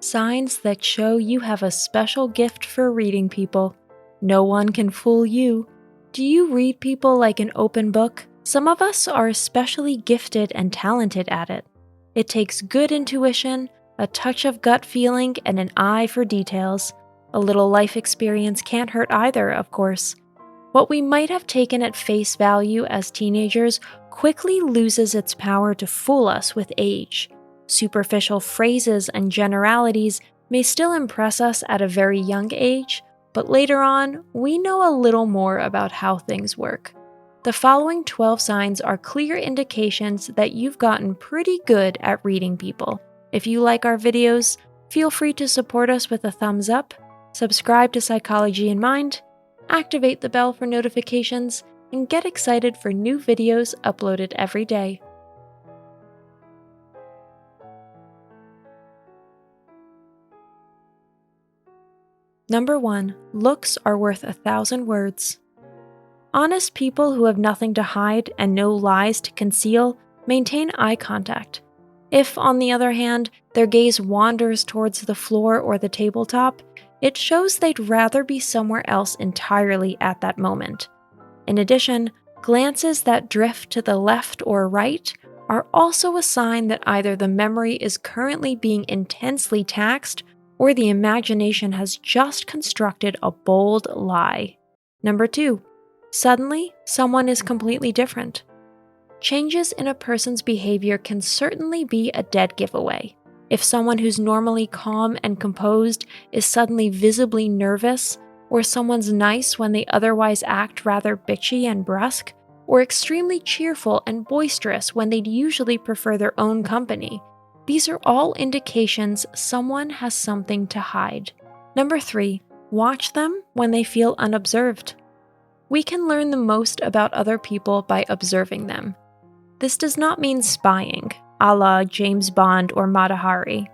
Signs that show you have a special gift for reading people. No one can fool you. Do you read people like an open book? Some of us are especially gifted and talented at it. It takes good intuition, a touch of gut feeling, and an eye for details. A little life experience can't hurt either, of course. What we might have taken at face value as teenagers quickly loses its power to fool us with age. Superficial phrases and generalities may still impress us at a very young age, but later on, we know a little more about how things work. The following 12 signs are clear indications that you've gotten pretty good at reading people. If you like our videos, feel free to support us with a thumbs up, subscribe to Psychology in Mind, activate the bell for notifications, and get excited for new videos uploaded every day. Number 1. Looks are worth 1,000 words. Honest people who have nothing to hide and no lies to conceal maintain eye contact. If, on the other hand, their gaze wanders towards the floor or the tabletop, it shows they'd rather be somewhere else entirely at that moment. In addition, glances that drift to the left or right are also a sign that either the memory is currently being intensely taxed or the imagination has just constructed a bold lie. Number 2. Suddenly, someone is completely different. Changes in a person's behavior can certainly be a dead giveaway. If someone who's normally calm and composed is suddenly visibly nervous, or someone's nice when they otherwise act rather bitchy and brusque, or extremely cheerful and boisterous when they'd usually prefer their own company, these are all indications someone has something to hide. Number 3. Watch them when they feel unobserved. We can learn the most about other people by observing them. This does not mean spying, a la James Bond or Mata Hari.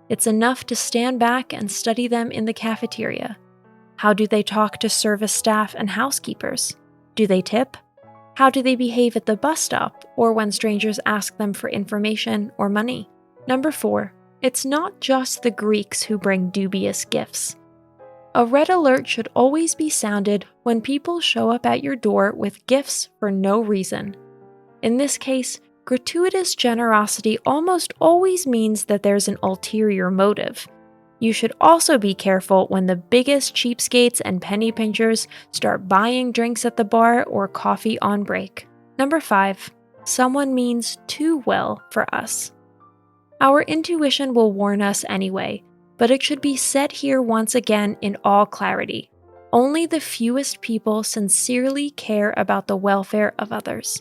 It's enough to stand back and study them in the cafeteria. How do they talk to service staff and housekeepers? Do they tip? How do they behave at the bus stop or when strangers ask them for information or money? Number 4. It's not just the Greeks who bring dubious gifts. A red alert should always be sounded when people show up at your door with gifts for no reason. In this case, gratuitous generosity almost always means that there's an ulterior motive. You should also be careful when the biggest cheapskates and penny pinchers start buying drinks at the bar or coffee on break. Number 5. Someone means too well for us. Our intuition will warn us anyway, but it should be said here once again in all clarity. Only the fewest people sincerely care about the welfare of others.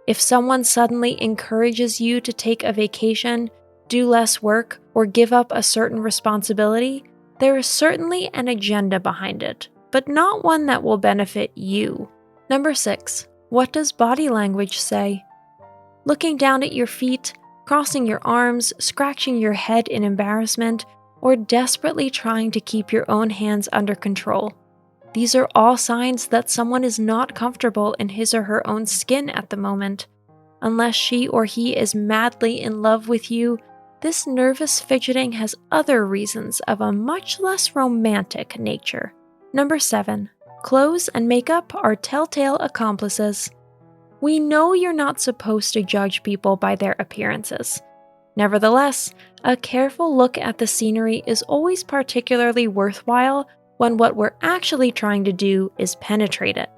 If someone suddenly encourages you to take a vacation, do less work, or give up a certain responsibility, there is certainly an agenda behind it, but not one that will benefit you. Number 6. What does body language say? Looking down at your feet, crossing your arms, scratching your head in embarrassment, or desperately trying to keep your own hands under control. These are all signs that someone is not comfortable in his or her own skin at the moment. Unless she or he is madly in love with you, this nervous fidgeting has other reasons of a much less romantic nature. Number 7. Clothes and makeup are telltale accomplices. We know you're not supposed to judge people by their appearances. Nevertheless, a careful look at the scenery is always particularly worthwhile when what we're actually trying to do is penetrate it.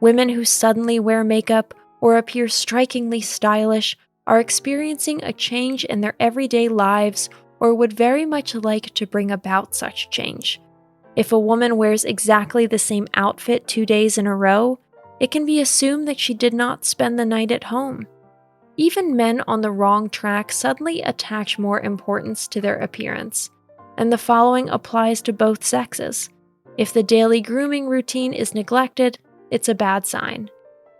Women who suddenly wear makeup or appear strikingly stylish are experiencing a change in their everyday lives or would very much like to bring about such change. If a woman wears exactly the same outfit 2 days in a row, it can be assumed that she did not spend the night at home. Even men on the wrong track suddenly attach more importance to their appearance, and the following applies to both sexes. If the daily grooming routine is neglected, it's a bad sign.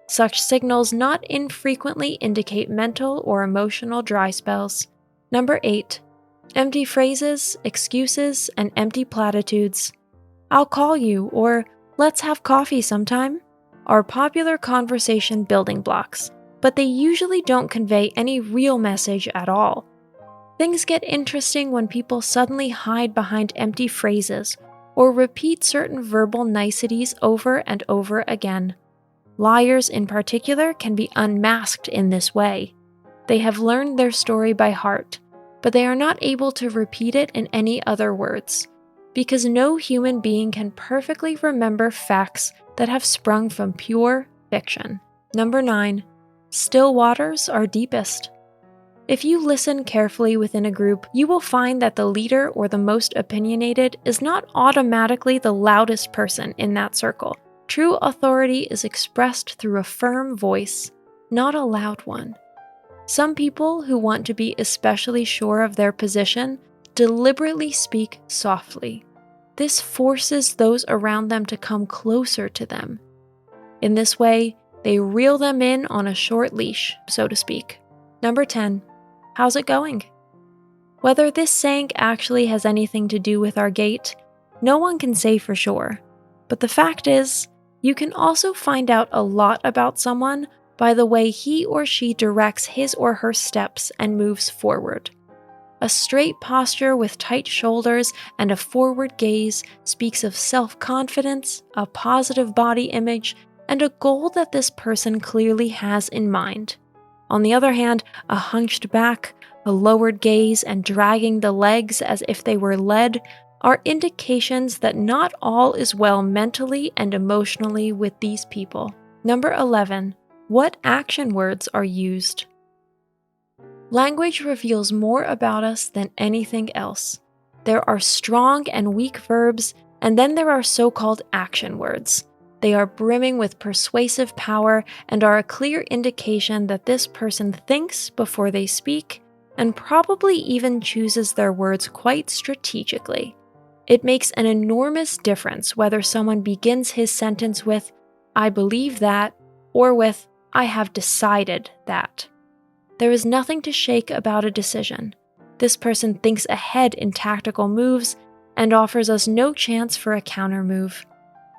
Such signals not infrequently indicate mental or emotional dry spells. Number 8. Empty phrases, excuses, and empty platitudes. I'll call you, or let's have coffee sometime, are popular conversation building blocks, but they usually don't convey any real message at all. Things get interesting when people suddenly hide behind empty phrases or repeat certain verbal niceties over and over again. Liars, in particular, can be unmasked in this way. They have learned their story by heart, but they are not able to repeat it in any other words, because no human being can perfectly remember facts that have sprung from pure fiction. Number 9. Still waters are deepest. If you listen carefully within a group, you will find that the leader or the most opinionated is not automatically the loudest person in that circle. True authority is expressed through a firm voice, not a loud one. Some people who want to be especially sure of their position deliberately speak softly. This forces those around them to come closer to them. In this way, they reel them in on a short leash, so to speak. Number 10. How's it going? Whether this saying actually has anything to do with our gait, no one can say for sure. But the fact is, you can also find out a lot about someone by the way he or she directs his or her steps and moves forward. A straight posture with tight shoulders and a forward gaze speaks of self-confidence, a positive body image, and a goal that this person clearly has in mind. On the other hand, a hunched back, a lowered gaze, and dragging the legs as if they were led are indications that not all is well mentally and emotionally with these people. Number 11. What action words are used? Language reveals more about us than anything else. There are strong and weak verbs, and then there are so-called action words. They are brimming with persuasive power and are a clear indication that this person thinks before they speak and probably even chooses their words quite strategically. It makes an enormous difference whether someone begins his sentence with, "I believe that," or with, "I have decided that." There is nothing to shake about a decision. This person thinks ahead in tactical moves and offers us no chance for a counter move.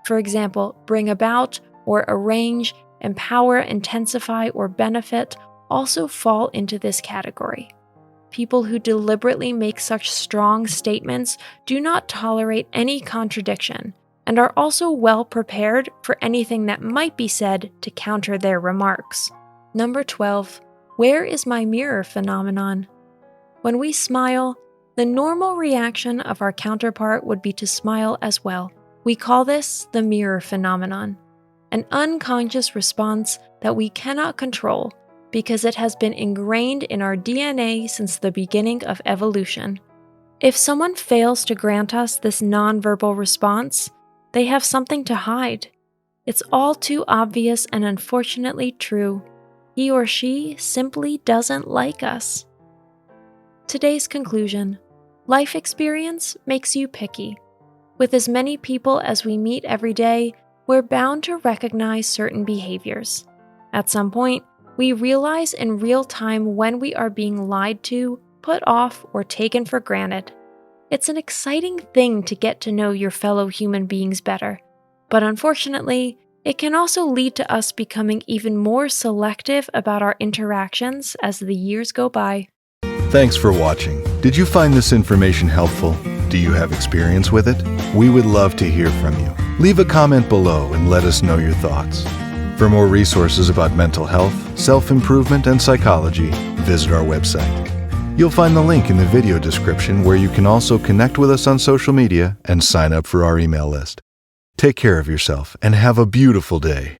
For example, bring about or arrange, empower, intensify, or benefit also fall into this category. People who deliberately make such strong statements do not tolerate any contradiction and are also well prepared for anything that might be said to counter their remarks. Number 12. Where is my mirror phenomenon? When we smile, the normal reaction of our counterpart would be to smile as well. We call this the mirror phenomenon, an unconscious response that we cannot control because it has been ingrained in our DNA since the beginning of evolution. If someone fails to grant us this nonverbal response, they have something to hide. It's all too obvious and unfortunately true. He or she simply doesn't like us. Today's conclusion: life experience makes you picky. With as many people as we meet every day, we're bound to recognize certain behaviors. At some point, we realize in real time when we are being lied to, put off, or taken for granted. It's an exciting thing to get to know your fellow human beings better, but unfortunately, it can also lead to us becoming even more selective about our interactions as the years go by. Thanks for watching. Did you find this information helpful? Do you have experience with it? We would love to hear from you. Leave a comment below and let us know your thoughts. For more resources about mental health, self-improvement, and psychology, visit our website. You'll find the link in the video description where you can also connect with us on social media and sign up for our email list. Take care of yourself and have a beautiful day.